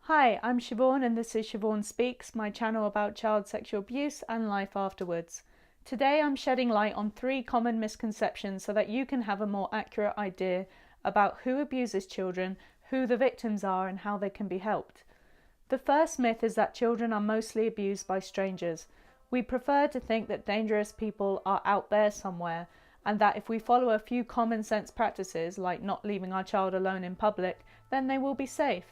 Hi, I'm Siobhan and this is Siobhan Speaks, my channel about child sexual abuse and life afterwards. Today I'm shedding light on 3 common misconceptions so that you can have a more accurate idea about who abuses children, who the victims are and how they can be helped. The first myth is that children are mostly abused by strangers. We prefer to think that dangerous people are out there somewhere and that if we follow a few common sense practices like not leaving our child alone in public, then they will be safe.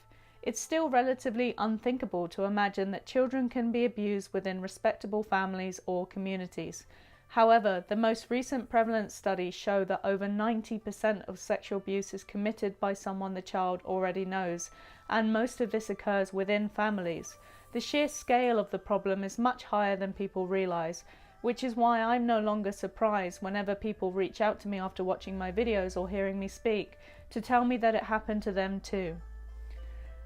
It's still relatively unthinkable to imagine that children can be abused within respectable families or communities. However, the most recent prevalence studies show that over 90% of sexual abuse is committed by someone the child already knows, and most of this occurs within families. The sheer scale of the problem is much higher than people realise, which is why I'm no longer surprised whenever people reach out to me after watching my videos or hearing me speak to tell me that it happened to them too.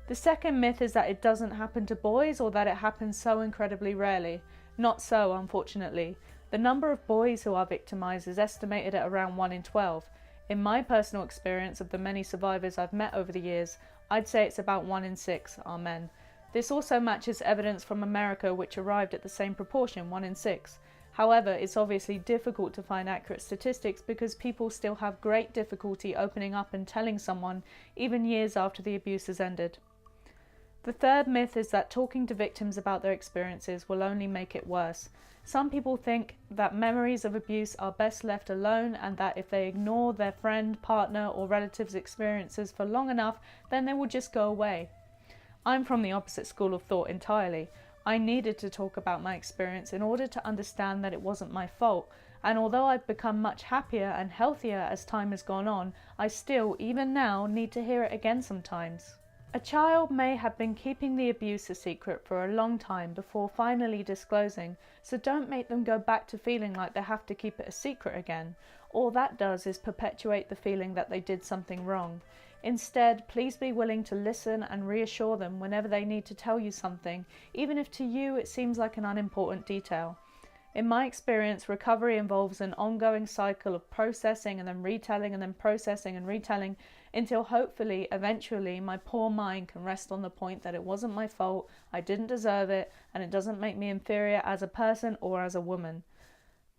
The second myth is that it doesn't happen to boys or that it happens so incredibly rarely. Not so, unfortunately. The number of boys who are victimised is estimated at around 1 in 12. In my personal experience of the many survivors I've met over the years, I'd say it's about 1 in 6 are men. This also matches evidence from America which arrived at the same proportion, 1 in 6. However, it's obviously difficult to find accurate statistics because people still have great difficulty opening up and telling someone even years after the abuse has ended. The third myth is that talking to victims about their experiences will only make it worse. Some people think that memories of abuse are best left alone and that if they ignore their friend, partner or relative's experiences for long enough, then they will just go away. I'm from the opposite school of thought entirely. I needed to talk about my experience in order to understand that it wasn't my fault, and although I've become much happier and healthier as time has gone on, I still, even now, need to hear it again sometimes. A child may have been keeping the abuse a secret for a long time before finally disclosing, so don't make them go back to feeling like they have to keep it a secret again. All that does is perpetuate the feeling that they did something wrong. Instead, please be willing to listen and reassure them whenever they need to tell you something, even if to you it seems like an unimportant detail. In my experience, recovery involves an ongoing cycle of processing and then retelling and then processing and retelling until hopefully, eventually, my poor mind can rest on the point that it wasn't my fault, I didn't deserve it, and it doesn't make me inferior as a person or as a woman.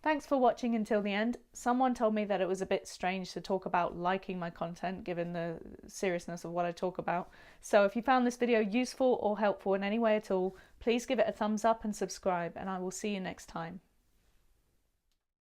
Thanks for watching until the end. Someone told me that it was a bit strange to talk about liking my content given the seriousness of what I talk about. So if you found this video useful or helpful in any way at all, please give it a thumbs up and subscribe, and I will see you next time.